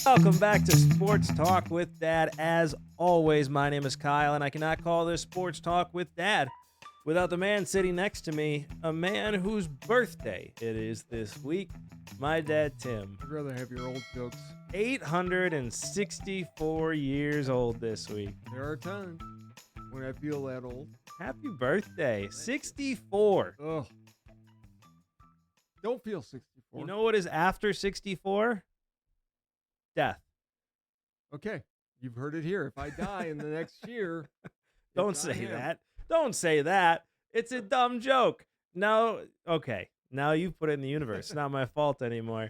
Welcome back to Sports Talk with Dad. As always, my name is Kyle, and I cannot call this Sports Talk with Dad without the man sitting next to me, a man whose birthday it is this week, my dad, Tim. I'd rather have your old jokes. 864 years old this week. There are times when I feel that old. Happy birthday, 64. Ugh. Don't feel 64. You know what is after 64? Death. Okay, you've heard it here. If I die in the next year, Don't it's on say him. that. Don't say that. It's a dumb joke. No, okay. Now you put it in the universe. It's not my fault anymore.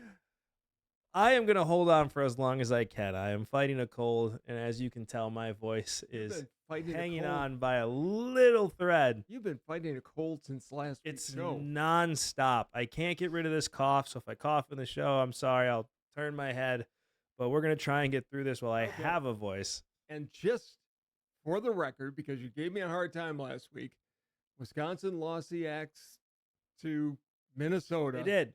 I am going to hold on for as long as I can. I am fighting a cold, and as you can tell, my voice is hanging on by a little thread. You've been fighting a cold since last week's It's show. nonstop. I can't get rid of this cough, so if I cough in the show, I'm sorry. I'll turn my head, but we're going to try and get through this while I have a voice. And just for the record, because you gave me a hard time last week, Wisconsin lost the X to Minnesota. They did.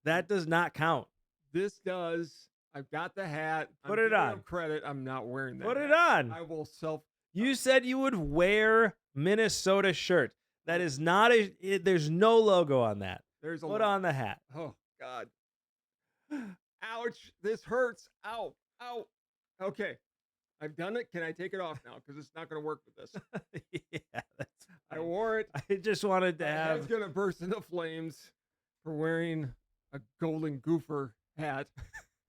That does not count. This does. I've got the hat. Put I'm it giving on. them credit. I'm not wearing that. Put it hat. on. I will self. You said you would wear Minnesota shirt. That is not there's no logo on that. There's a Put on the hat. Oh God. Ouch. This hurts. Ow. Ow. Okay. I've done it. Can I take it off now? Because it's not going to work with this. Yeah, that's I fine. wore it. I just wanted to My head's have. going to burst into flames for wearing a golden goofer hat.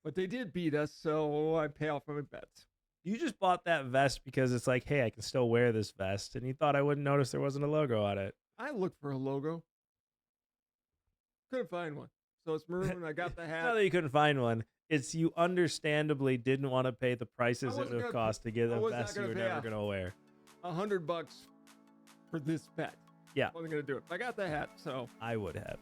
But they did beat us, so I pay off my bets. You just bought that vest because it's like, hey, I can still wear this vest, and you thought I wouldn't notice there wasn't a logo on it. I looked for a logo. Couldn't find one. So it's maroon. I got the It's hat. not that you couldn't find one. It's you understandably didn't want to pay the prices it wasn't would have gonna cost to get I a was not vest you gonna were pay never off. going to wear. $100 for this bet. Yeah. Wasn't going to do it. I got the hat, so. I would have.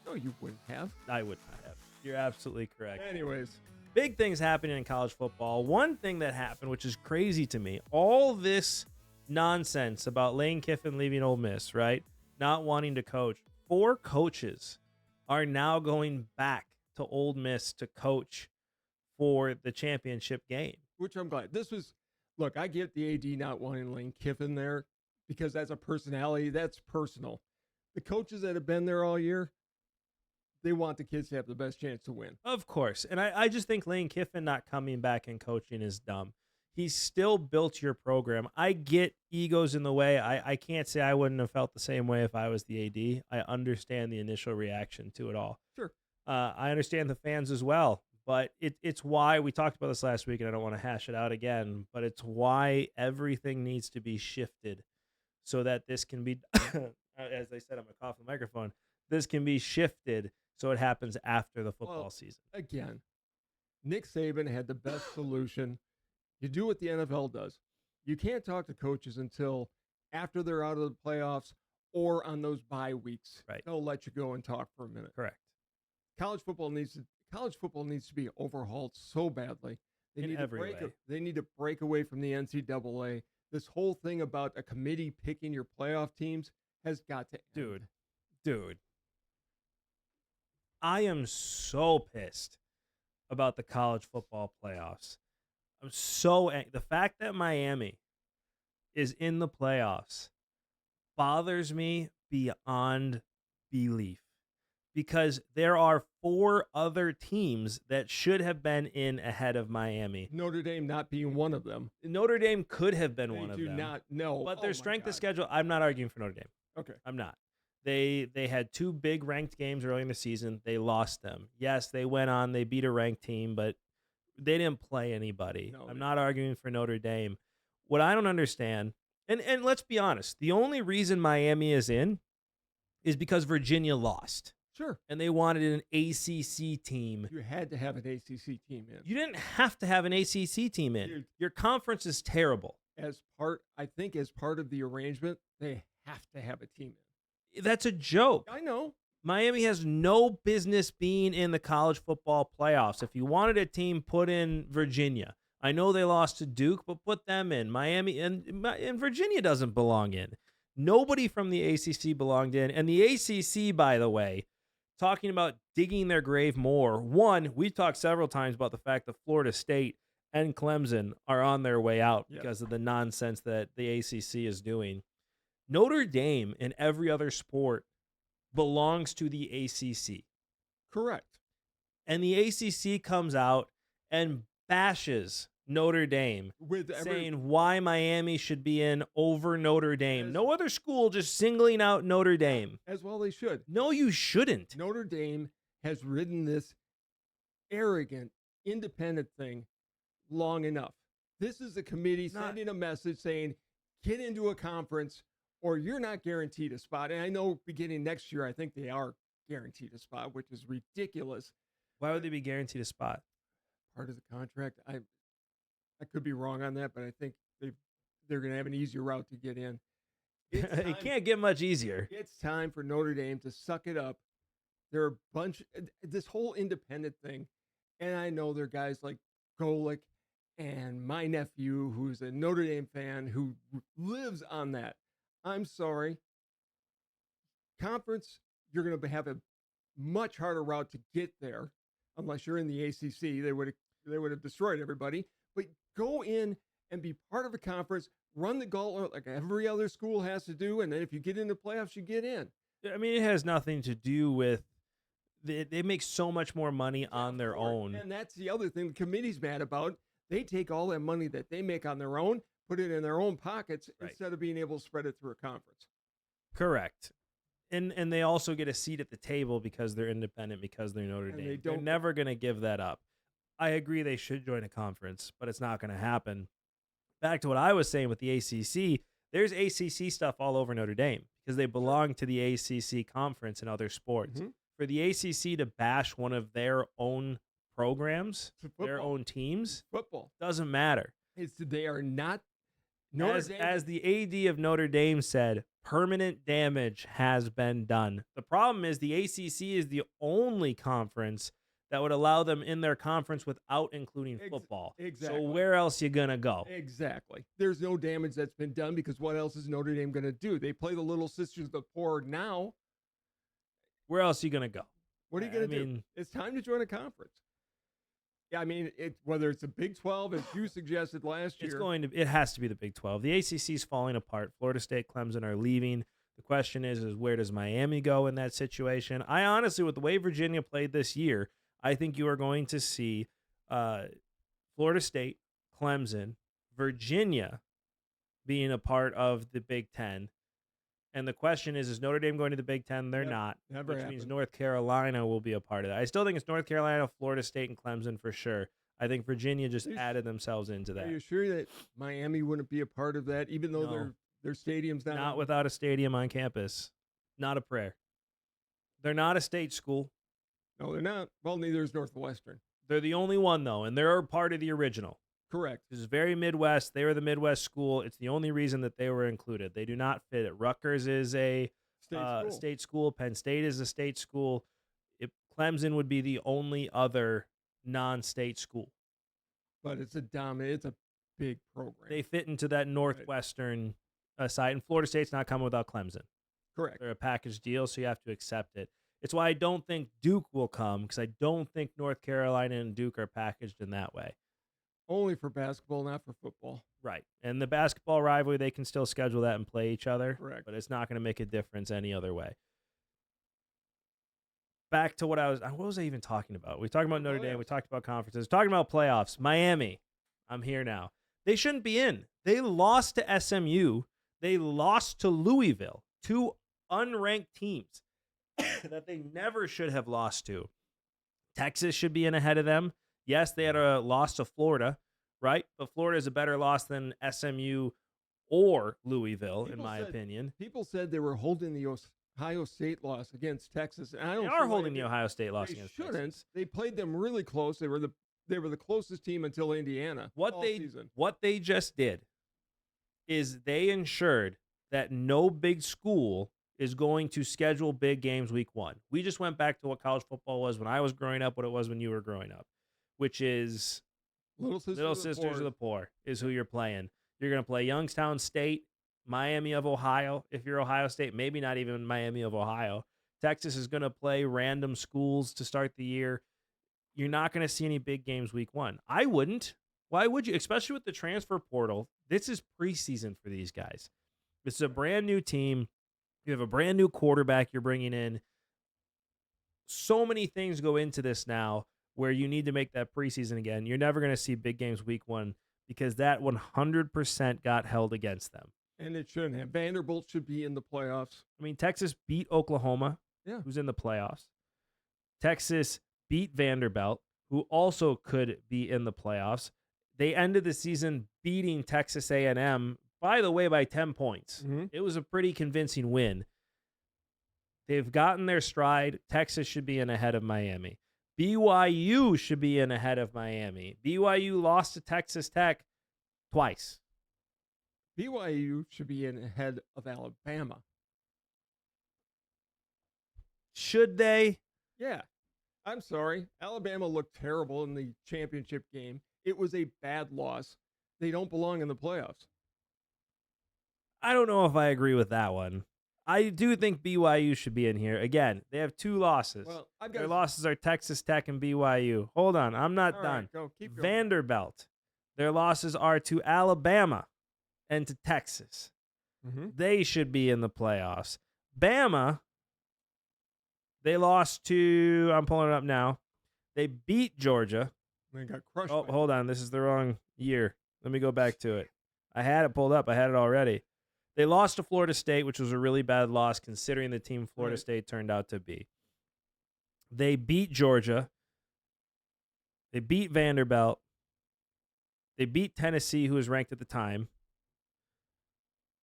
No, you wouldn't have. I would not have. You're absolutely correct. Anyways. Big things happening in college football. One thing that happened, which is crazy to me, all this nonsense about Lane Kiffin leaving Ole Miss, right? Not wanting to coach. 4 coaches are now going back to Ole Miss to coach for the championship game. Which I'm glad. This was, look, I get the AD not wanting Lane Kiffin there because that's a personality. That's personal. The coaches that have been there all year, they want the kids to have the best chance to win. Of course. And I just think Lane Kiffin not coming back and coaching is dumb. He's still built your program. I get egos in the way. I can't say I wouldn't have felt the same way if I was the AD. I understand the initial reaction to it all. Sure. I understand the fans as well. But it's why we talked about this last week, and I don't want to hash it out again, but it's why everything needs to be shifted so that this can be, as I said, I'm going to cough the microphone, this can be shifted so it happens after the football season. Again, Nick Saban had the best solution. You do what the NFL does. You can't talk to coaches until after they're out of the playoffs or on those bye weeks. Right. They'll let you go and talk for a minute. Correct. College football needs to be overhauled so badly. They In need every way. They need to break away from the NCAA. This whole thing about a committee picking your playoff teams has got to end. Dude. I am so pissed about the college football playoffs. I'm so the fact that Miami is in the playoffs bothers me beyond belief because there are 4 other teams that should have been in ahead of Miami. Notre Dame not being one of them. Notre Dame could have been one of They them. do not know. But their Oh my strength of God. schedule, I'm not arguing for Notre Dame. Okay. I'm not. They had 2 big ranked games early in the season. They lost them. Yes, they went on. They beat a ranked team, but they didn't play anybody. No, I'm not arguing for Notre Dame. What I don't understand, and let's be honest, the only reason Miami is in is because Virginia lost. Sure. And they wanted an ACC team. You had to have an ACC team in. You didn't have to have an ACC team in. Dude. Your conference is terrible. As part of the arrangement, they have to have a team in. That's a joke. I know. Miami has no business being in the college football playoffs. If you wanted a team, put in Virginia. I know they lost to Duke, but put them in. Miami and Virginia doesn't belong in. Nobody from the ACC belonged in. And the ACC, by the way, talking about digging their grave more. One, we've talked several times about the fact that Florida State and Clemson are on their way out because of the nonsense that the ACC is doing. Notre Dame in every other sport belongs to the ACC. Correct. And the ACC comes out and bashes Notre Dame, saying why Miami should be in over Notre Dame. No other school just singling out Notre Dame. As well they should. No, you shouldn't. Notre Dame has ridden this arrogant, independent thing long enough. This is the committee sending a message saying, get into a conference or you're not guaranteed a spot. And I know beginning next year, I think they are guaranteed a spot, which is ridiculous. Why would they be guaranteed a spot? Part of the contract. I could be wrong on that, but I think they're going to have an easier route to get in. It can't get much easier. It's time for Notre Dame to suck it up. They're a bunch, this whole independent thing. And I know there are guys like Golick and my nephew, who's a Notre Dame fan, who lives on that. I'm sorry. Conference, you're going to have a much harder route to get there unless you're in the ACC. They would have destroyed everybody. But go in and be part of a conference, run the gauntlet like every other school has to do, and then if you get into playoffs, you get in. I mean, it has nothing to do with they make so much more money on their own. And that's the other thing the committee's mad about. They take all that money that they make on their own, put it in their own pockets instead of being able to spread it through a conference. Correct. And they also get a seat at the table because they're independent, because they're Notre Dame. They're never going to give that up. I agree they should join a conference, but it's not going to happen. Back to what I was saying with the ACC, there's ACC stuff all over Notre Dame because they belong to the ACC conference and other sports. Mm-hmm. For the ACC to bash one of their own programs, their own teams, doesn't matter. They are not. As the AD of Notre Dame said, permanent damage has been done. The problem is the ACC is the only conference that would allow them in their conference without including football. Exactly. So where else you going to go? Exactly. There's no damage that's been done because what else is Notre Dame going to do? They play the Little Sisters of the Poor now. Where else are you going to go? What are you going to do? It's time to join a conference. Yeah, I mean, whether it's a Big 12, as you suggested last year. It has to be the Big 12. The ACC is falling apart. Florida State, Clemson are leaving. The question is where does Miami go in that situation? I honestly, with the way Virginia played this year, I think you are going to see Florida State, Clemson, Virginia being a part of the Big Ten. And the question is Notre Dame going to the Big Ten? They're not, which means North Carolina will be a part of that. I still think it's North Carolina, Florida State, and Clemson for sure. I think Virginia just added themselves into that. Are you sure that Miami wouldn't be a part of that, even though their stadium's not without a stadium on campus? Not a prayer. They're not a state school. No, they're not. Well, neither is Northwestern. They're the only one, though, and they're part of the original. Correct. This is very Midwest. They were the Midwest school. It's the only reason that they were included. They do not fit it. Rutgers is a state school. Penn State is a state school. Clemson would be the only other non-state school. But it's a big program. They fit into that Northwestern side, and Florida State's not coming without Clemson. Correct. They're a package deal, so you have to accept it. It's why I don't think Duke will come, because I don't think North Carolina and Duke are packaged in that way. Only for basketball, not for football. Right. And the basketball rivalry, they can still schedule that and play each other. Correct. But it's not going to make a difference any other way. Back to what was I even talking about? We talked about Notre Dame. We talked about conferences. Talking about playoffs. Miami. I'm here now. They shouldn't be in. They lost to SMU. They lost to Louisville. Two unranked teams that they never should have lost to. Texas should be in ahead of them. Yes, they had a loss to Florida, right? But Florida is a better loss than SMU or Louisville, in my opinion. People said they were holding the Ohio State loss against Texas. And they are holding the Ohio State loss against Texas. They shouldn't. They played them really close. They were the closest team until Indiana. What they just did is they ensured that no big school is going to schedule big games week one. We just went back to what college football was when I was growing up, what it was when you were growing up, which is Little Sisters of the Poor is who you're playing. You're going to play Youngstown State, Miami of Ohio. If you're Ohio State, maybe not even Miami of Ohio. Texas is going to play random schools to start the year. You're not going to see any big games week 1. I wouldn't. Why would you? Especially with the transfer portal. This is preseason for these guys. This is a brand new team. You have a brand new quarterback you're bringing in. So many things go into this now where you need to make that preseason again. You're never going to see big games week 1 because that 100% got held against them. And it shouldn't have. Vanderbilt should be in the playoffs. I mean, Texas beat Oklahoma, Yeah. who's in the playoffs. Texas beat Vanderbilt, who also could be in the playoffs. They ended the season beating Texas A&M, by the way, by 10 points. Mm-hmm. It was a pretty convincing win. They've gotten their stride. Texas should be in ahead of Miami. BYU should be in ahead of Miami. BYU lost to Texas Tech twice. BYU should be in ahead of Alabama. Should they? Yeah. I'm sorry. Alabama looked terrible in the championship game. It was a bad loss. They don't belong in the playoffs. I don't know if I agree with that one. I do think BYU should be in here. Again, they have 2 losses. Well, Their losses are Texas Tech and BYU. Hold on. I'm not All done. right, go. Keep going. Vanderbilt. Their losses are to Alabama and to Texas. Mm-hmm. They should be in the playoffs. Bama, they lost to, I'm pulling it up now. They beat Georgia. They got crushed. Oh, hold on. This is the wrong year. Let me go back to it. I had it pulled up. I had it already. They lost to Florida State, which was a really bad loss considering the team Florida Right. State turned out to be. They beat Georgia. They beat Vanderbilt. They beat Tennessee, who was ranked at the time.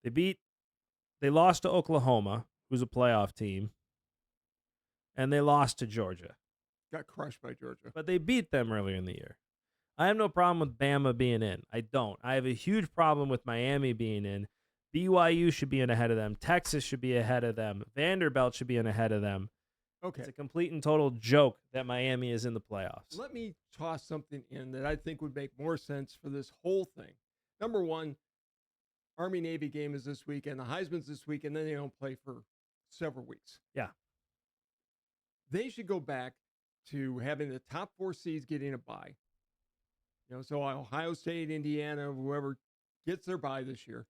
They lost to Oklahoma, who's a playoff team. And they lost to Georgia. Got crushed by Georgia. But they beat them earlier in the year. I have no problem with Bama being in. I don't. I have a huge problem with Miami being in. BYU should be in ahead of them. Texas should be ahead of them. Vanderbilt should be in ahead of them. Okay. It's a complete and total joke that Miami is in the playoffs. Let me toss something in that I think would make more sense for this whole thing. Number one, Army-Navy game is this week, and the Heisman's this week, and then they don't play for several weeks. Yeah. They should go back to having the top 4 seeds getting a bye. You know, so Ohio State, Indiana, whoever gets their bye this year.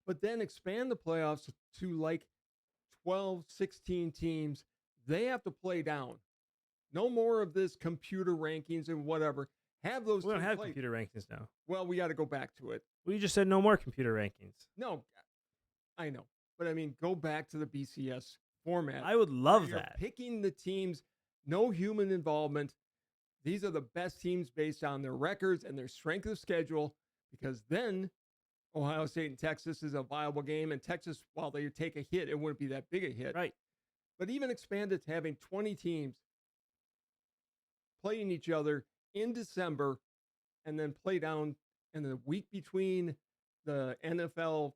But then expand the playoffs to like 12, 16 teams. They have to play down. No more of this computer rankings and whatever. Have those. We don't teams have play. computer rankings now. Well, we got to go back to it. We just said no more computer rankings. No, I know. But I mean, go back to the BCS format. I would love You're that. Picking the teams, no human involvement. These are the best teams based on their records and their strength of schedule, because then Ohio State and Texas is a viable game. And Texas, while they take a hit, it wouldn't be that big a hit. Right. But even expand it to having 20 teams playing each other in December and then play down in the week between the NFL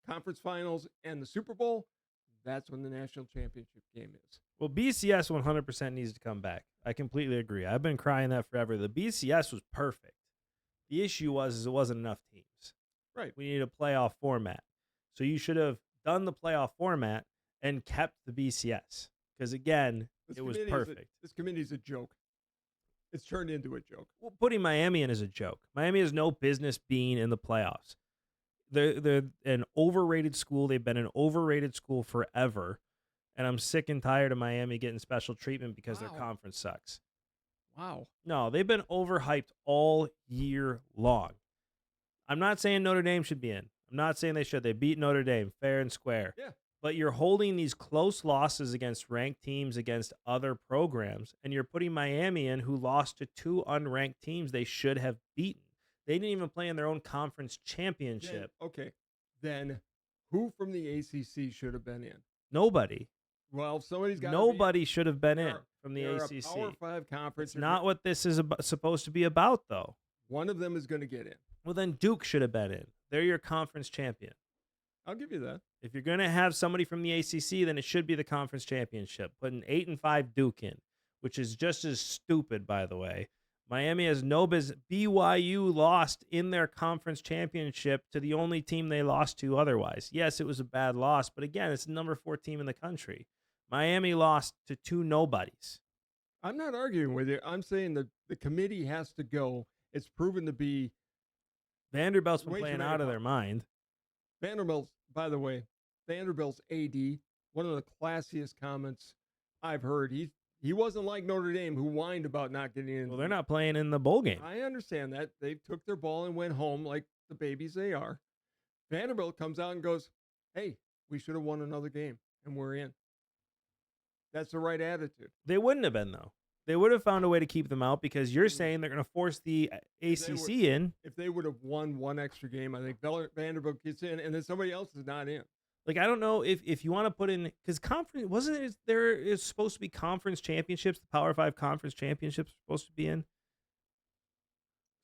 conference finals and the Super Bowl. That's when the national championship game is. Well, BCS 100% needs to come back. I completely agree. I've been crying that forever. The BCS was perfect. The issue was it wasn't enough teams. Right. We needed a playoff format. So you should have done the playoff format and kept the BCS. Because, again, it was perfect. This committee is a joke. It's turned into a joke. Well, putting Miami in is a joke. Miami has no business being in the playoffs. They're an overrated school. They've been an overrated school forever. And I'm sick and tired of Miami getting special treatment because their conference sucks. Wow. No, they've been overhyped all year long. I'm not saying Notre Dame should be in. I'm not saying they should. They beat Notre Dame fair and square. Yeah. But you're holding these close losses against ranked teams, against other programs, and you're putting Miami in, who lost to 2 unranked teams they should have beaten. They didn't even play in their own conference championship. Then who from the ACC should have been in? Nobody. Well, somebody's got Nobody should have been in They're- from the they're ACC. A Power 5 conference. It's not what this is supposed to be about, though. One of them is going to get in. Well, then Duke should have been in. They're your conference champion. I'll give you that. If you're going to have somebody from the ACC, then it should be the conference championship. Put an 8-5 Duke in, which is just as stupid, by the way. Miami has no business. BYU lost in their conference championship to the only team they lost to otherwise. Yes, it was a bad loss, but again, it's the number 4 team in the country. Miami lost to 2 nobodies. I'm not arguing with you. I'm saying that the committee has to go. It's proven to be. Vanderbilt's been playing out of their mind. Vanderbilt's, by the way, Vanderbilt's AD, one of the classiest comments I've heard. He wasn't like Notre Dame, who whined about not getting in. Well, they're not playing in the bowl game. I understand that. They took their ball and went home like the babies they are. Vanderbilt comes out and goes, hey, we should have won another game, and we're in. That's the right attitude. They wouldn't have been, though. They would have found a way to keep them out because you're saying they're going to force the ACC in. If they would have won one extra game, I think Vanderbilt gets in, and then somebody else is not in. Like, I don't know if you want to put in, because conference, wasn't it, there is supposed to be conference championships, the Power 5 conference championships are supposed to be in.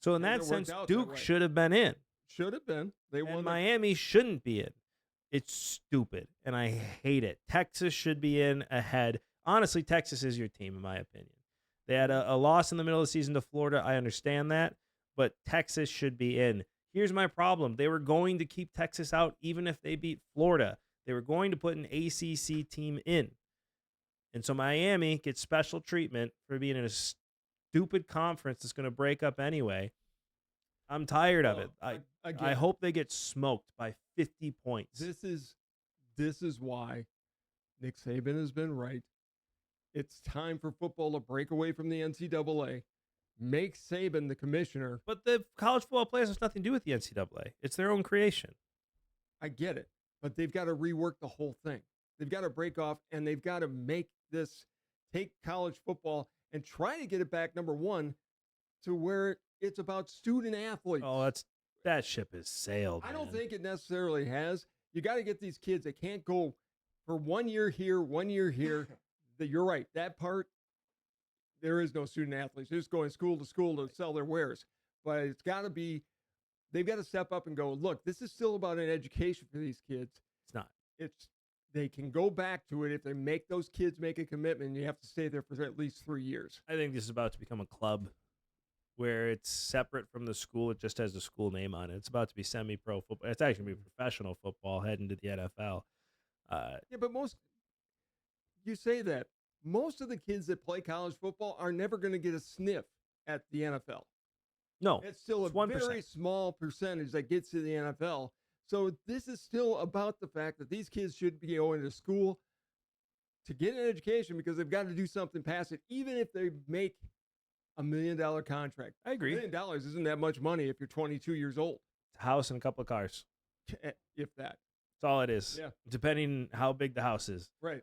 So in that sense, Duke should have been in. Should have been. They won. Miami shouldn't be in. It's stupid, and I hate it. Texas should be in ahead. Honestly, Texas is your team, in my opinion. They had a loss in the middle of the season to Florida. I understand that, but Texas should be in. Here's my problem. They were going to keep Texas out even if they beat Florida. They were going to put an ACC team in. And so Miami gets special treatment for being in a stupid conference that's going to break up anyway. I'm tired of it. I hope they get smoked by 50 points. This is why Nick Saban has been right. It's time for football to break away from the NCAA. Make Saban the commissioner. But the college football players has nothing to do with the NCAA. It's their own creation. I get it. But they've got to rework the whole thing. They've got to break off, and they've got to take college football and try to get it back, number one, to where it's about student athletes. Oh, that ship has sailed. I don't think it necessarily has. You got to get these kids that can't go for 1 year here, 1 year here. You're right. That part, there is no student athletes. They're just going school to sell their wares. But it's got to be, they've got to step up and go, look, this is still about an education for these kids. It's not. They can go back to it if they make those kids make a commitment, and you have to stay there for at least 3 years. I think this is about to become a club where it's separate from the school. It just has the school name on it. It's about to be semi-pro football. It's actually going to be professional football heading to the NFL. Yeah, but you say that. Most of the kids that play college football are never going to get a sniff at the NFL. No. It's still a 1%. Very small percentage that gets to the NFL. So this is still about the fact that these kids should be going to school to get an education because they've got to do something past it, even if they make $1 million contract. I agree. $1 million isn't that much money if you're 22 years old. It's a house and a couple of cars. If that. That's all it is. Yeah. Depending how big the house is. Right.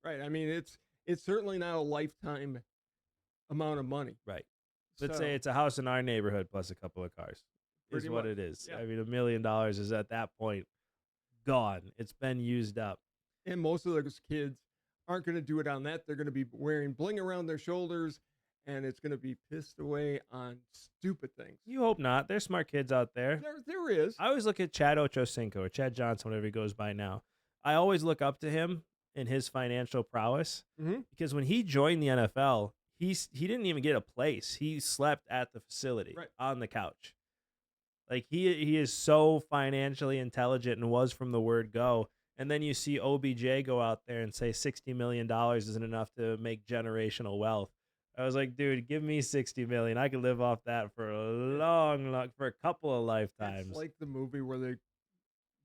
I mean, it's certainly not a lifetime amount of money. Right. Let's say it's a house in our neighborhood plus a couple of cars. Is what it is. Yeah. I mean, $1 million is at that point gone. It's been used up. And most of those kids aren't going to do it on that. They're going to be wearing bling around their shoulders, and it's going to be pissed away on stupid things. You hope not. There's smart kids out there. There is. I always look at Chad Ochocinco or Chad Johnson, whatever he goes by now. I always look up to him in his financial prowess because when he joined the NFL, he didn't even get a place. He slept at the facility on the couch. Like he is so financially intelligent and was from the word go. And then you see OBJ go out there and say $60 million isn't enough to make generational wealth. I was like, dude, give me $60 million. I could live off that for for a couple of lifetimes. It's like the movie where the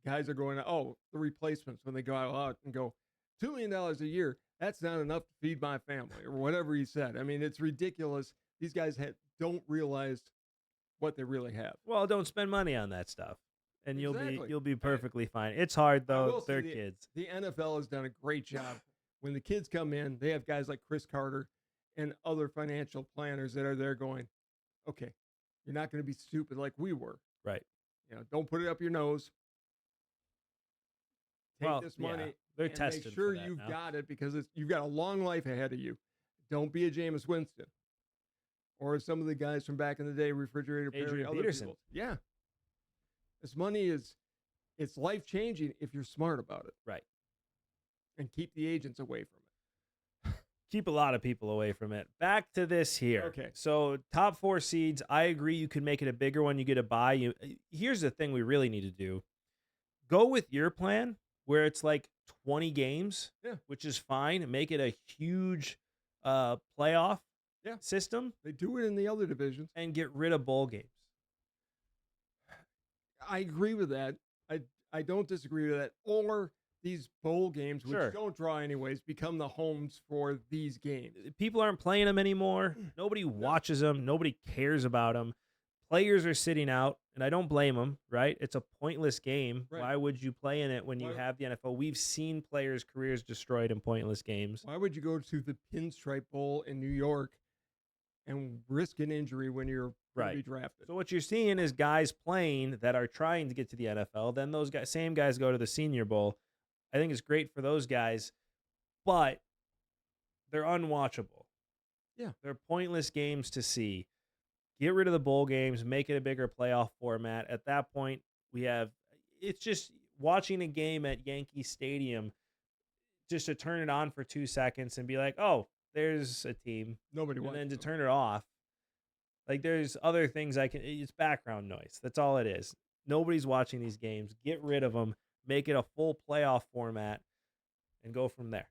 guys are going, the replacements when they go out and go, $2 million a year. That's not enough to feed my family or whatever he said. I mean, it's ridiculous. These guys don't realize what they really have. Well, don't spend money on that stuff, and you'll be perfectly fine. It's hard though. They're kids. The NFL has done a great job. When the kids come in, they have guys like Chris Carter and other financial planners that are there going, okay, you're not going to be stupid like we were. Right. Don't put it up your nose. Take this money. Yeah. They're tested. Make sure you've got it because you've got a long life ahead of you. Don't be a Jameis Winston. Or some of the guys from back in the day, Refrigerator Perry, other Peterson. people. Yeah. This money it's life-changing if you're smart about it. Right. And keep the agents away from it. keep a lot of people away from it. Back to this here. Okay. So top 4 seeds, I agree you could make it a bigger one. You get a bye. Here's the thing we really need to do. Go with your plan where it's like 20 games, which is fine. Make it a huge playoff system. They do it in the other divisions. And get rid of bowl games. I agree with that. I don't disagree with that. Or these bowl games, which don't draw anyways, become the homes for these games. People aren't playing them anymore. Nobody watches them. Nobody cares about them. Players are sitting out, and I don't blame them, right? It's a pointless game. Right. Why would you play in it when you have the NFL? We've seen players' careers destroyed in pointless games. Why would you go to the Pinstripe Bowl in New York and risk an injury when you're going to be drafted? So what you're seeing is guys playing that are trying to get to the NFL. Then those same guys go to the Senior Bowl. I think it's great for those guys, but they're unwatchable. Yeah. They're pointless games to see. Get rid of the bowl games, make it a bigger playoff format. At that point, it's just watching a game at Yankee Stadium just to turn it on for 2 seconds and be like, oh, there's a team. Nobody wants and then to turn it off. Like there's other things it's background noise. That's all it is. Nobody's watching these games. Get rid of them. Make it a full playoff format and go from there.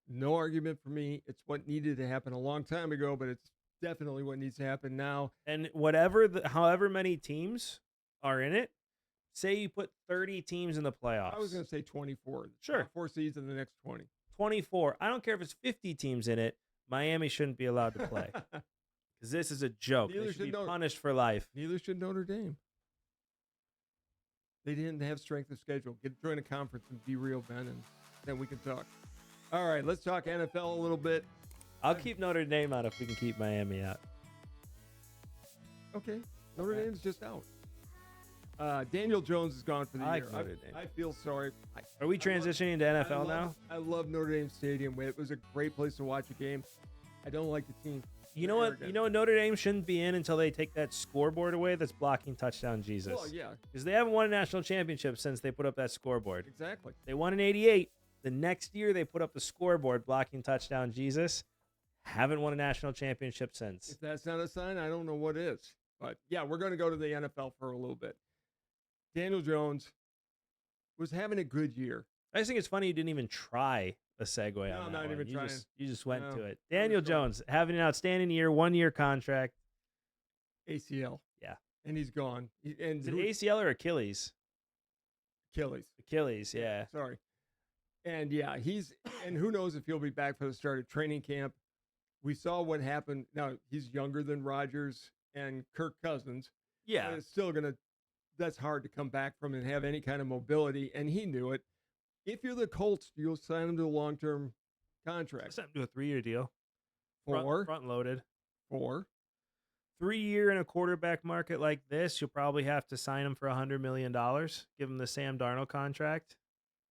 No argument for me. It's what needed to happen a long time ago, but it's definitely what needs to happen now. And however many teams are in it, say you put 30 teams in the playoffs. I was going to say 24. Sure. 4 seeds in the next 20. 24. I don't care if it's 50 teams in it. Miami shouldn't be allowed to play. Because this is a joke. They should be punished for life. Neither should Notre Dame. They didn't have strength of schedule. Join a conference and be real, Ben, and then we can talk. All right, let's talk NFL a little bit. I'll keep Notre Dame out if we can keep Miami out. Okay. Notre Dame's just out. Daniel Jones is gone for the year. Notre Dame. I feel sorry. Are we transitioning to NFL now? I love Notre Dame Stadium. It was a great place to watch a game. I don't like the team. You know what? You know what Notre Dame shouldn't be in until they take that scoreboard away that's blocking touchdown Jesus. Well, yeah. Because they haven't won a national championship since they put up that scoreboard. Exactly. They won in 88. The next year they put up the scoreboard blocking touchdown Jesus. Haven't won a national championship since. If that's not a sign, I don't know what is. But, yeah, we're going to go to the NFL for a little bit. Daniel Jones was having a good year. I just think it's funny you didn't even try a segue on that. I'm not one. even trying. You just went to it. Daniel Jones having an outstanding year, 1-year contract. ACL. Yeah. And he's gone. Is it ACL or Achilles? Achilles, yeah. Sorry. And, yeah, and who knows if he'll be back for the start of training camp. We saw what happened. Now, he's younger than Rodgers and Kirk Cousins. Yeah. But it's still that's hard to come back from and have any kind of mobility, and he knew it. If you're the Colts, you'll sign him to a long-term contract. Sign him to a 3-year deal. 4. Front loaded. 4. 3-year in a quarterback market like this, you'll probably have to sign him for $100 million. Give him the Sam Darnold contract,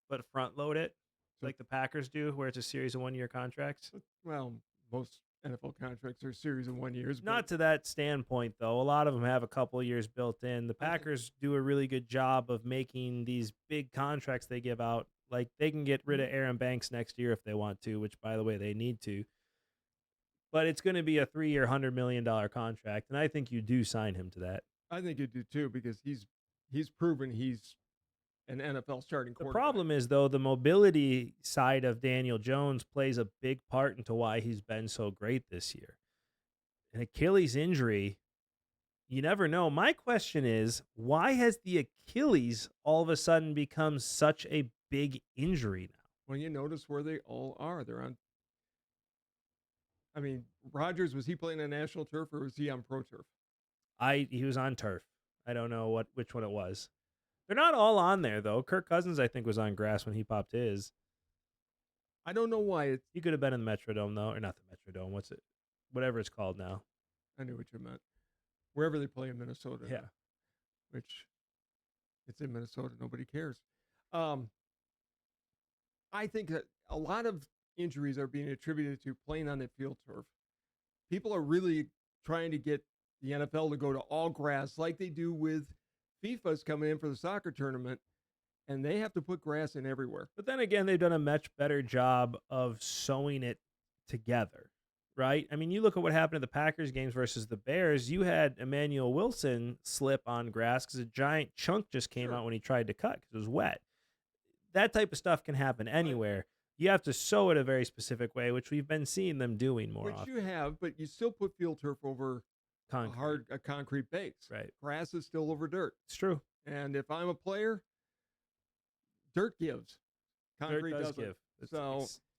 but front load it like the Packers do, where it's a series of 1-year contracts. Well, most NFL contracts are a series of 1 years. Not to that standpoint, though. A lot of them have a couple of years built in. The Packers do a really good job of making these big contracts they give out. Like, they can get rid of Aaron Banks next year if they want to, which, by the way, they need to. But it's going to be a 3-year, $100 million contract, and I think you do sign him to that. I think you do, too, because he's proven he's an NFL starting quarterback. The problem is, though, the mobility side of Daniel Jones plays a big part into why he's been so great this year. An Achilles injury, you never know. My question is, why has the Achilles all of a sudden become such a big injury now? Well, you notice where they all are. They're on. I mean, Rodgers, was he playing on national turf or was he on pro turf? He was on turf. I don't know which one it was. They're not all on there, though. Kirk Cousins, I think, was on grass when he popped his. I don't know why. He could have been in the Metrodome, though. Or not the Metrodome. What's it? Whatever it's called now. I knew what you meant. Wherever they play in Minnesota. Yeah. Which, it's in Minnesota. Nobody cares. I think that a lot of injuries are being attributed to playing on the field turf. People are really trying to get the NFL to go to all grass like they do with FIFA's coming in for the soccer tournament. and they have to put grass in everywhere. But then again, they've done a much better job of sewing it together, right? I mean, you look at what happened at the Packers games versus the Bears. You had Emmanuel Wilson slip on grass because a giant chunk just came out when he tried to cut because it was wet. That type of stuff can happen anywhere. You have to sew it a very specific way, which we've been seeing them doing more often. Which you have, but you still put field turf over a concrete base. Right. Grass is still over dirt. It's true. And if I'm a player, dirt gives. Concrete Dirt does doesn't. give.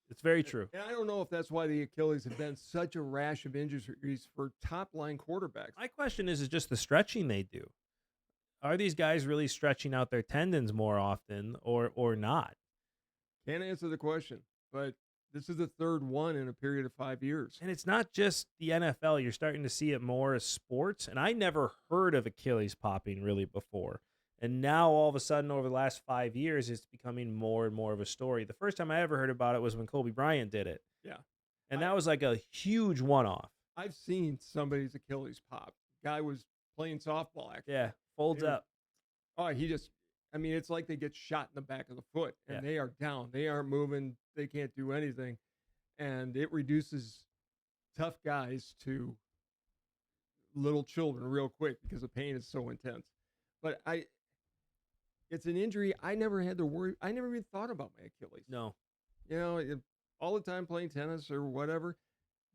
It's very true. And I don't know if that's why the Achilles have been such a rash of injuries for top-line quarterbacks. My question is just the stretching they do. Are these guys really stretching out their tendons more often or not? Can't answer the question, but this is the third one in a period of 5 years. And it's not just the NFL. You're starting to see it more as sports. And I never heard of Achilles popping really before. And now all of a sudden over the last 5 years, it's becoming more and more of a story. The first time I ever heard about it was when Kobe Bryant did it. Yeah. And that was like a huge one-off. I've seen somebody's Achilles pop. Guy was playing softball, actually. Yeah, folds up. Oh, it's like they get shot in the back of the foot, and they are down. They aren't moving. They can't do anything. And it reduces tough guys to little children real quick because the pain is so intense. But it's an injury I never had to worry. I never even thought about my Achilles. No. All the time playing tennis or whatever,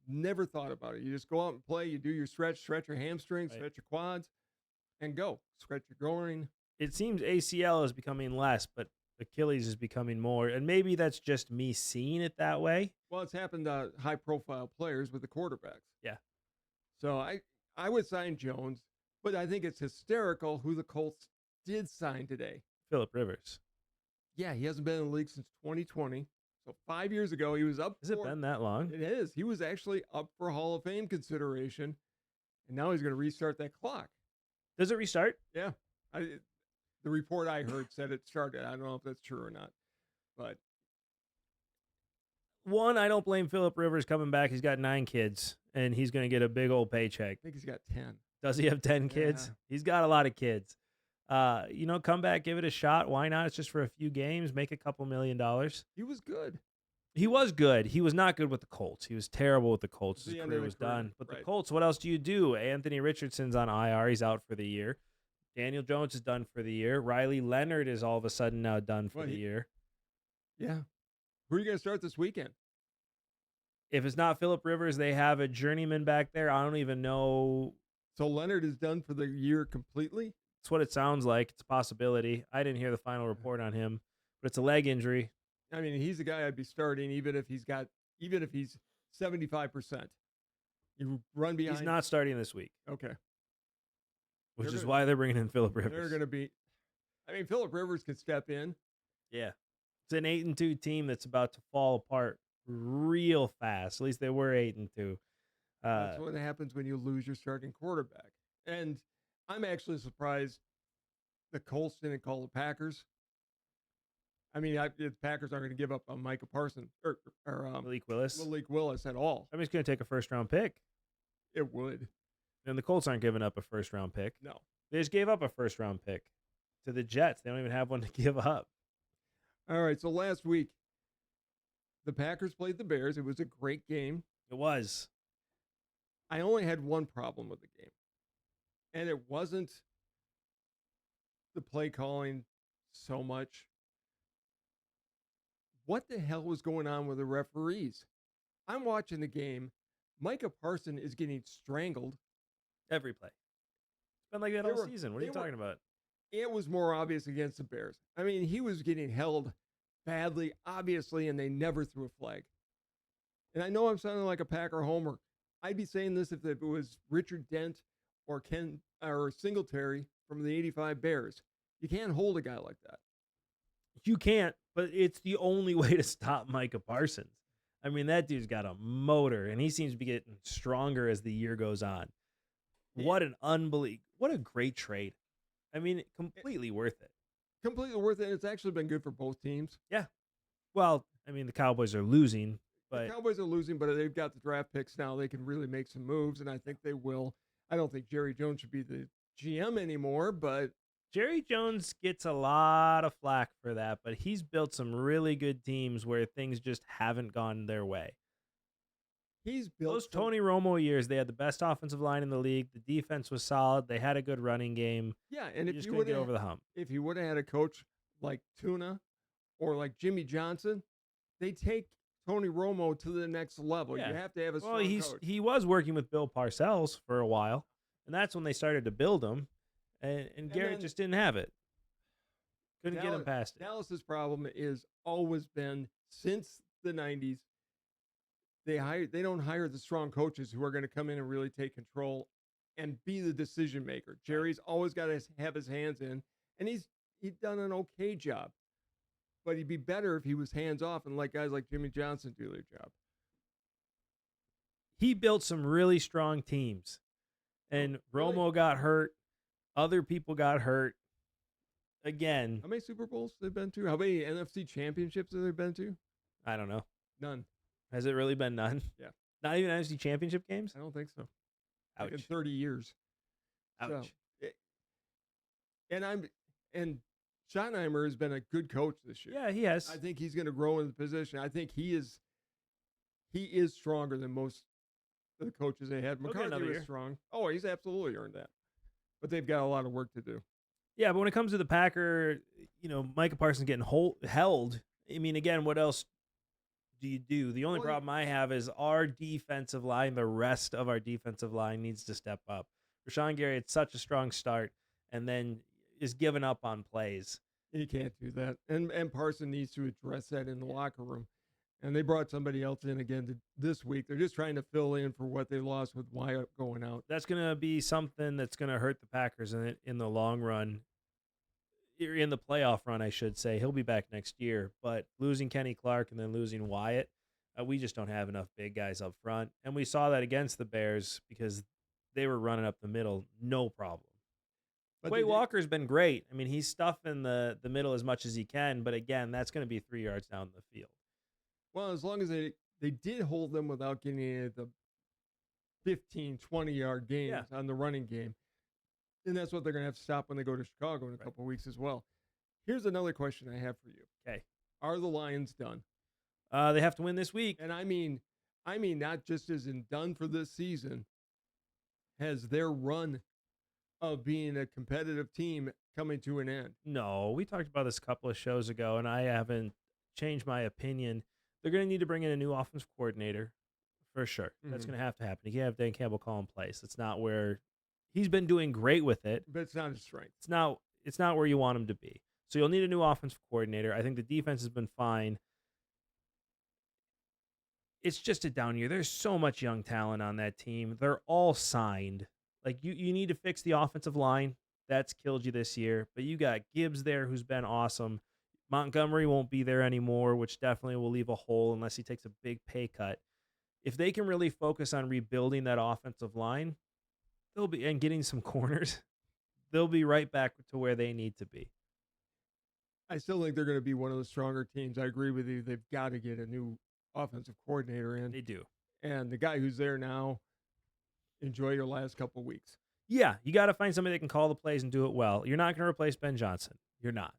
never thought about it. You just go out and play. You do your stretch your hamstrings, stretch your quads, and go. Stretch your groin. It seems ACL is becoming less, but Achilles is becoming more. And maybe that's just me seeing it that way. Well, it's happened to high-profile players with the quarterbacks. Yeah. So I would sign Jones, but I think it's hysterical who the Colts did sign today. Phillip Rivers. Yeah, he hasn't been in the league since 2020. So 5 years ago, he was up. Has it been that long? It is. He was actually up for Hall of Fame consideration, and now he's going to restart that clock. Does it restart? Yeah. The report I heard said it started. I don't know if that's true or not. But one, I don't blame Phillip Rivers coming back. He's got 9 kids, and he's going to get a big old paycheck. I think he's got 10. Does he have 10 kids? Yeah. He's got a lot of kids. Come back, give it a shot. Why not? It's just for a few games. Make a couple $1 million. He was good. He was good. He was not good with the Colts. He was terrible with the Colts. His career was done. But the Colts, what else do you do? Anthony Richardson's on IR. He's out for the year. Daniel Jones is done for the year. Riley Leonard is all of a sudden now done for the year. Yeah. Who are you going to start this weekend? If it's not Phillip Rivers, they have a journeyman back there. I don't even know. So Leonard is done for the year completely? That's what it sounds like. It's a possibility. I didn't hear the final report on him, but it's a leg injury. I mean, he's the guy I'd be starting even if he's 75%. You run behind. He's not starting this week. Okay. Which is why they're bringing in Phillip Rivers. They're going to be. I mean, Phillip Rivers could step in. Yeah. It's an 8-2 team that's about to fall apart real fast. At least they were 8-2. That's what happens when you lose your starting quarterback. And I'm actually surprised the Colts didn't call the Packers. I mean, the Packers aren't going to give up on Micah Parsons or Malik Willis. Malik Willis at all. I mean, it's going to take a first-round pick. It would. And the Colts aren't giving up a first-round pick. No. They just gave up a first-round pick to the Jets. They don't even have one to give up. All right, so last week, the Packers played the Bears. It was a great game. It was. I only had one problem with the game, and it wasn't the play calling so much. What the hell was going on with the referees? I'm watching the game. Micah Parsons is getting strangled. Every play. It's been like that all season. What are you talking about? It was more obvious against the Bears. I mean, he was getting held badly, obviously, and they never threw a flag. And I know I'm sounding like a Packer homer. I'd be saying this if it was Richard Dent or Singletary from the 85 Bears. You can't hold a guy like that. You can't, but it's the only way to stop Micah Parsons. I mean, that dude's got a motor, and he seems to be getting stronger as the year goes on. What a great trade. I mean, completely worth it. Completely worth it. It's actually been good for both teams. Yeah. Well, I mean, the Cowboys are losing. But the Cowboys are losing, but they've got the draft picks now. They can really make some moves, and I think they will. I don't think Jerry Jones should be the GM anymore, but Jerry Jones gets a lot of flack for that, but he's built some really good teams where things just haven't gone their way. He's built Those Tony Romo years, they had the best offensive line in the league. The defense was solid. They had a good running game. Yeah, and If you would get over the hump, if you would have had a coach like Tuna or like Jimmy Johnson, they take Tony Romo to the next level. Yeah. You have to have a strong coach. He was working with Bill Parcells for a while, and that's when they started to build him. And Garrett just didn't have it. Couldn't get him past it. Dallas's problem is always been since the 90s. They don't hire the strong coaches who are going to come in and really take control and be the decision maker. Jerry's always got to have his hands in, and he's done an okay job. But he'd be better if he was hands off and let guys like Jimmy Johnson do their job. He built some really strong teams, and Romo got hurt. Other people got hurt. Again, how many Super Bowls have they been to? How many NFC championships have they been to? I don't know. None. Has it really been none? Yeah. Not even NFC championship games? I don't think so. Ouch. Like in 30 years. Ouch. So, and Schottenheimer has been a good coach this year. Yeah, he has. I think he's going to grow in the position. I think he is stronger than most of the coaches they had. McCarthy was strong. Oh, he's absolutely earned that. But they've got a lot of work to do. Yeah, but when it comes to the Packer, Micah Parsons getting held. I mean, again, what else do you do? The only problem I have is our defensive line, the rest of our defensive line needs to step up. Rashawn Gary had such a strong start and then is giving up on plays. He can't do that. And Parson needs to address that in the locker room. And they brought somebody else in again this week. They're just trying to fill in for what they lost with Wyatt going out. That's going to be something that's going to hurt the Packers in the long run. In the playoff run, I should say. He'll be back next year. But losing Kenny Clark and then losing Wyatt, we just don't have enough big guys up front. And we saw that against the Bears because they were running up the middle, no problem. But Quay Walker's been great. I mean, he's stuffing the middle as much as he can. But again, that's going to be 3 yards down the field. Well, as long as they did hold them without getting into the 15, 20-yard games on the running game. And that's what they're going to have to stop when they go to Chicago in a couple of weeks as well. Here's another question I have for you. Okay. Are the Lions done? They have to win this week. And I mean not just as in done for this season. Has their run of being a competitive team coming to an end? No, we talked about this a couple of shows ago, and I haven't changed my opinion. They're going to need to bring in a new offensive coordinator for sure. Mm-hmm. That's going to have to happen. You can't have Dan Campbell calling plays. It's not where he's been doing great with it. But it's not his strength. It's not where you want him to be. So you'll need a new offensive coordinator. I think the defense has been fine. It's just a down year. There's so much young talent on that team. They're all signed. Like you need to fix the offensive line. That's killed you this year. But you got Gibbs there who's been awesome. Montgomery won't be there anymore, which definitely will leave a hole unless he takes a big pay cut. If they can really focus on rebuilding that offensive line, they'll be and getting some corners, they'll be right back to where they need to be. I still think they're going to be one of the stronger teams. I agree with you. They've got to get a new offensive coordinator in. They do. And the guy who's there now, enjoy your last couple of weeks. Yeah, you got to find somebody that can call the plays and do it well. You're not going to replace Ben Johnson. You're not.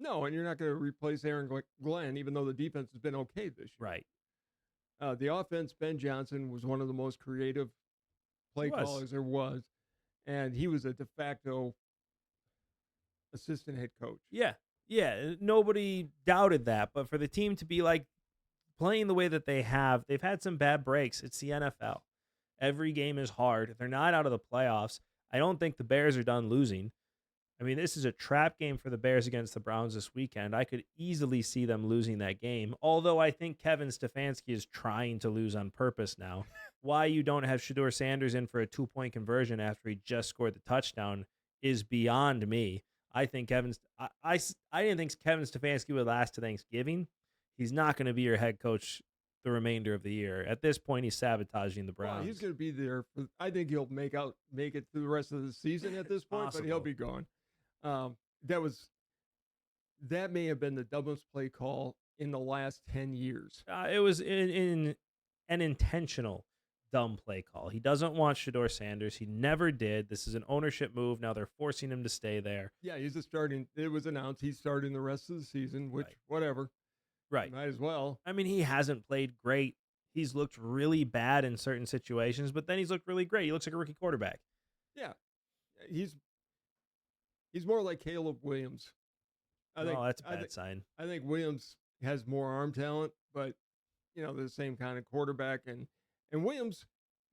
No, and you're not going to replace Aaron Glenn, even though the defense has been okay this year. Right. The offense, Ben Johnson was one of the most creative play callers there was, and he was a de facto assistant head coach. Yeah, nobody doubted that, but for the team to be like playing the way that they have, they've had some bad breaks. It's the NFL. Every game is hard. They're not out of the playoffs. I don't think the Bears are done losing. I mean, this is a trap game for the Bears against the Browns this weekend. I could easily see them losing that game, although I think Kevin Stefanski is trying to lose on purpose now. Why you don't have Shedeur Sanders in for a 2-point conversion after he just scored the touchdown is beyond me. I think I didn't think Kevin Stefanski would last to Thanksgiving. He's not going to be your head coach the remainder of the year. At this point, he's sabotaging the Browns. Well, he's going to be there. I think he'll make it through the rest of the season at this point, but he'll be gone. That may have been the dumbest play call in the last 10 years. It was an intentional dumb play call. He doesn't want Shedeur Sanders. He never did. This is an ownership move. Now they're forcing him to stay there. Yeah, he's a starting. It was announced he's starting the rest of the season, which, Right. whatever. Right. Might as well. I mean, he hasn't played great. He's looked really bad in certain situations, but then he's looked really great. He looks like a rookie quarterback. Yeah. He's more like Caleb Williams. That's a bad sign. I think Williams has more arm talent, but, they're the same kind of quarterback. And Williams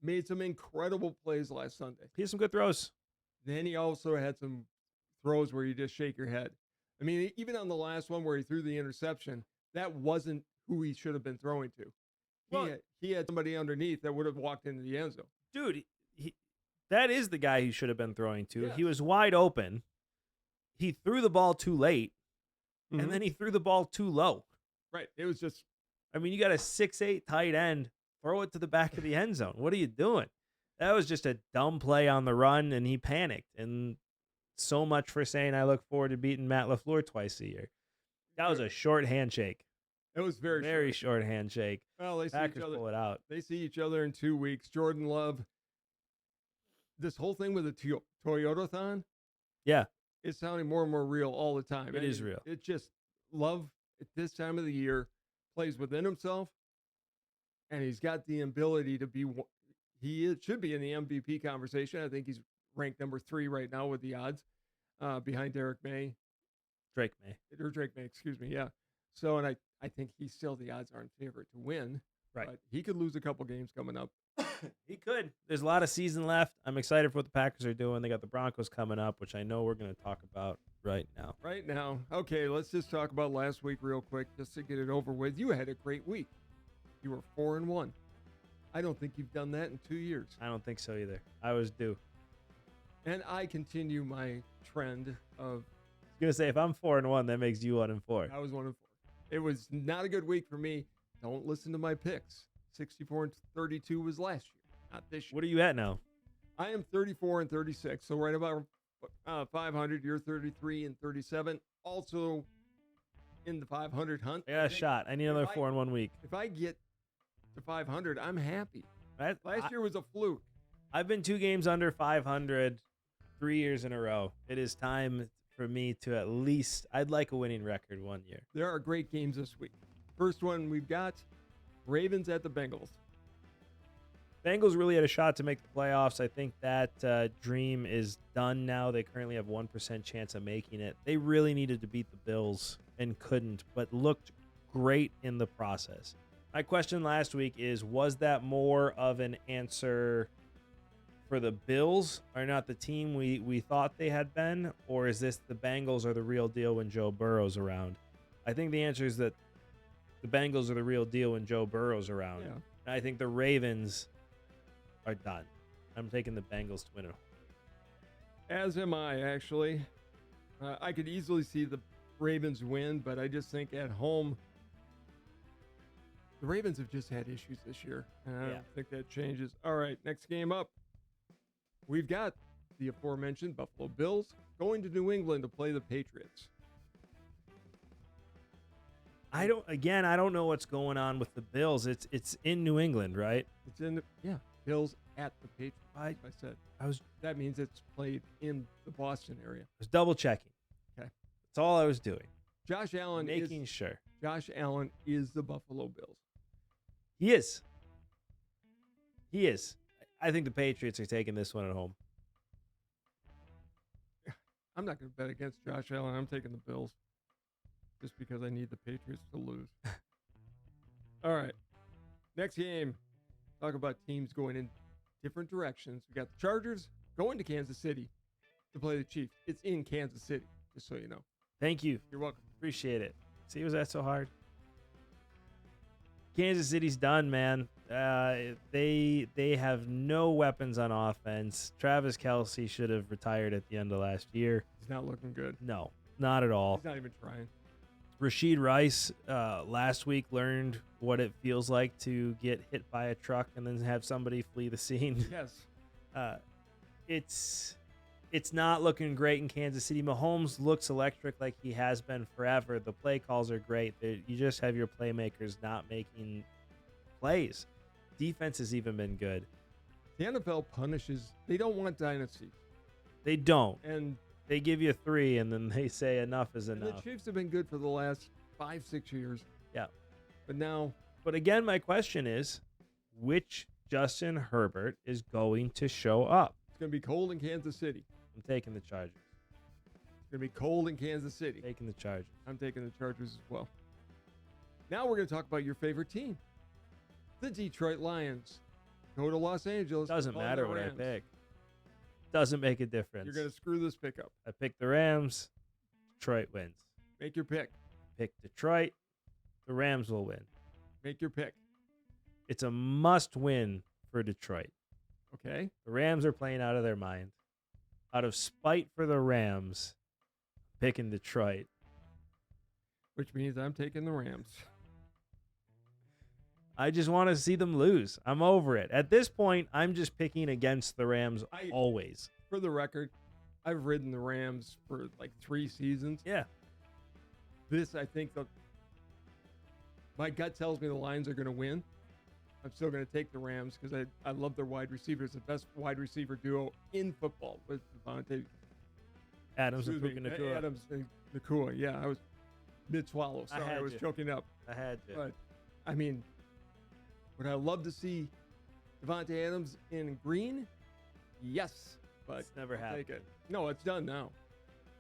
made some incredible plays last Sunday. He has some good throws. Then he also had some throws where you just shake your head. I mean, even on the last one where he threw the interception, that wasn't who he should have been throwing to. He had somebody underneath that would have walked into the end zone. Dude, that is the guy he should have been throwing to. Yes. He was wide open. He threw the ball too late, Mhm. and then he threw the ball too low. Right. It was just, I mean, you got a 6'8" tight end. Throw it to the back of the end zone. What are you doing? That was just a dumb play on the run, and he panicked. And so much for saying I look forward to beating Matt LaFleur twice a year. That was a short handshake. it was Very short handshake. Well, they see Packers each other. pull it out. They see each other in 2 weeks. Jordan Love. This whole thing with the Toyota-thon, Yeah, it's sounding more and more real all the time. It is real. It just, Love at this time of the year plays within himself, and he's got the ability to be. Should be in the MVP conversation. I think he's ranked number 3 right now with the odds, behind Drake May. Drake May. Excuse me. Yeah. So, and I think he's still the odds are in favor to win. Right. But he could lose a couple games coming up. He could. There's a lot of season left. I'm excited for what the Packers are doing. They got the Broncos coming up, which I know we're going to talk about right now. Right now. Okay, let's just talk about last week real quick, just to get it over with. You had a great week. You were 4-1. I don't think you've done that in 2 years. I don't think so either. I was due. And I continue my trend of I was going to say, if I'm 4-1, that makes you 1-4. I was 1-4. It was not a good week for me. Don't listen to my picks. 64-32 was last year, not this year. What are you at now? I am 34-36, so right about 500. You're 33-37. Also in the 500 hunt. I got a shot. I need another 4-1 week. If I get to 500, I'm happy. Last Last year was a fluke. I've been 2 games under 500 3 years in a row. It is time for me to at least, I'd like a winning record one year. There are great games this week. First one we've got Ravens at the Bengals. Bengals really had a shot to make the playoffs. I think that dream is done now. They currently have 1% chance of making it. They really needed to beat the Bills and couldn't, but looked great in the process. My question last week is, was that more of an answer for the Bills are not the team we thought they had been, or is this the Bengals are the real deal when Joe Burrow's around? I think the answer is that the Bengals are the real deal when Joe Burrow's around. Yeah. And I think the Ravens are done. I'm taking the Bengals to win it. As am I, actually. I could easily see the Ravens win, but I just think at home, the Ravens have just had issues this year. And I don't think that changes. All right, next game up. We've got the aforementioned Buffalo Bills going to New England to play the Patriots. I don't know what's going on with the Bills. It's in New England, right? It's in Bills at the Patriots. That means it's played in the Boston area. I was double checking. Okay. That's all I was doing. Josh Allen sure. Josh Allen is the Buffalo Bills. He is. I think the Patriots are taking this one at home. I'm not going to bet against Josh Allen. I'm taking the Bills just because I need the Patriots to lose. All right. Next game. Talk about teams going in different directions. We got the Chargers going to Kansas City to play the Chiefs. It's in Kansas City, just so you know. Thank you. You're welcome. Appreciate it. See, was that so hard? Kansas City's done, man. They have no weapons on offense. Travis Kelce should have retired at the end of last year. He's not looking good. No, not at all. He's not even trying. Rasheed Rice last week learned what it feels like to get hit by a truck and then have somebody flee the scene. Yes. It's not looking great in Kansas City. Mahomes looks electric like he has been forever. The play calls are great. You just have your playmakers not making plays. Defense has even been good. The NFL punishes. They don't want dynasty. They don't. And They give you 3, and then they say enough is the enough. Chiefs have been good for the last 5-6 years. Yeah. But now, But again, my question is, which Justin Herbert is going to show up? it's going to be cold in Kansas City. I'm taking the Chargers. It's going to be cold in Kansas City. Taking the Chargers. I'm taking the Chargers as well. Now we're going to talk about your favorite team, the Detroit Lions. Go to Los Angeles. Doesn't call matter the what I Rams. pick. Doesn't make a difference. You're going to screw this pick up. I pick the Rams. Detroit wins. Make your pick. Pick Detroit. The Rams will win. Make your pick. It's a must-win for Detroit. Okay. The Rams are playing out of their mind. Out of spite for the Rams, picking Detroit. Which means I'm taking the Rams. I just want to see them lose. I'm over it. At this point, I'm just picking against the Rams always. For the record, I've ridden the Rams for like 3 seasons. Yeah. This, I think, my gut tells me the Lions are going to win. I'm still going to take the Rams because I love their wide receivers. The best wide receiver duo in football with Devontae Adams and Puka Nacua. Adams and Nacua. Yeah, I was mid-swallow. Sorry, I was choking up. I had to. But, I mean, would I love to see Devontae Adams in green? Yes. But It's never I'll happened. take it. No, it's done now.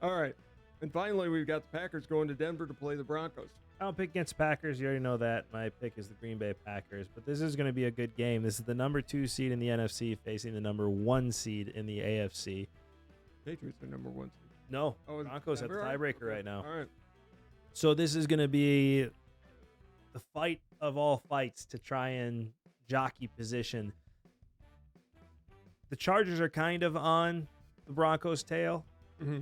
All right. And finally, we've got the Packers going to Denver to play the Broncos. I don't pick against Packers. You already know that. My pick is the Green Bay Packers. But this is going to be a good game. This is the number 2 seed in the NFC facing the number 1 seed in the AFC. Patriots are number 1 seed. No, Oh, Broncos have the Denver? tiebreaker Okay. right now. All right. So this is going to be the fight of all fights to try and jockey position. The Chargers are kind of on the Broncos' tail. Mm-hmm.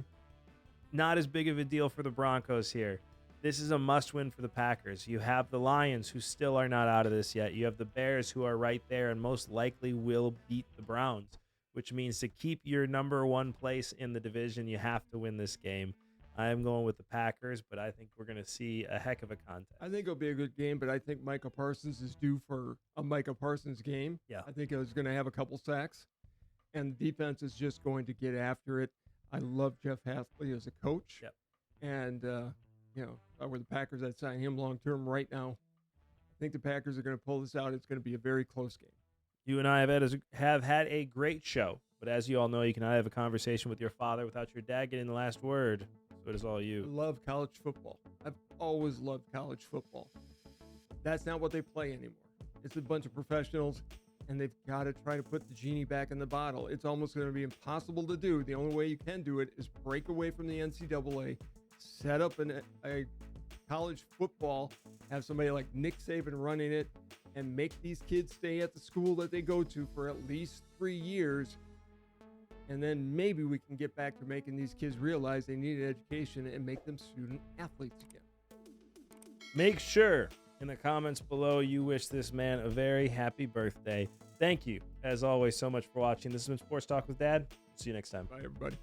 Not as big of a deal for the Broncos here. This is a must-win for the Packers. You have the Lions, who still are not out of this yet. You have the Bears, who are right there and most likely will beat the Browns, which means to keep your number 1 place in the division, you have to win this game. I am going with the Packers, but I think we're going to see a heck of a contest. I think it'll be a good game, but I think Micah Parsons is due for a Micah Parsons game. Yeah. I think he's going to have a couple sacks, and the defense is just going to get after it. I love Jeff Hafley as a coach. Yep. And, if I were the Packers, I'd sign him long-term right now. I think the Packers are going to pull this out. It's going to be a very close game. You and I have had a great show, but as you all know, you cannot have a conversation with your father without your dad getting the last word. So it is all I you. love college football. I've always loved college football. That's not what they play anymore. It's a bunch of professionals, and they've got to try to put the genie back in the bottle. It's almost going to be impossible to do. The only way you can do it is break away from the NCAA, set up a college football, have somebody like Nick Saban running it, and make these kids stay at the school that they go to for at least 3 years. And then maybe we can get back to making these kids realize they need an education and make them student athletes again. Make sure in the comments below you wish this man a very happy birthday. Thank you, as always, so much for watching. This has been Sports Talk with Dad. See you next time. Bye, everybody.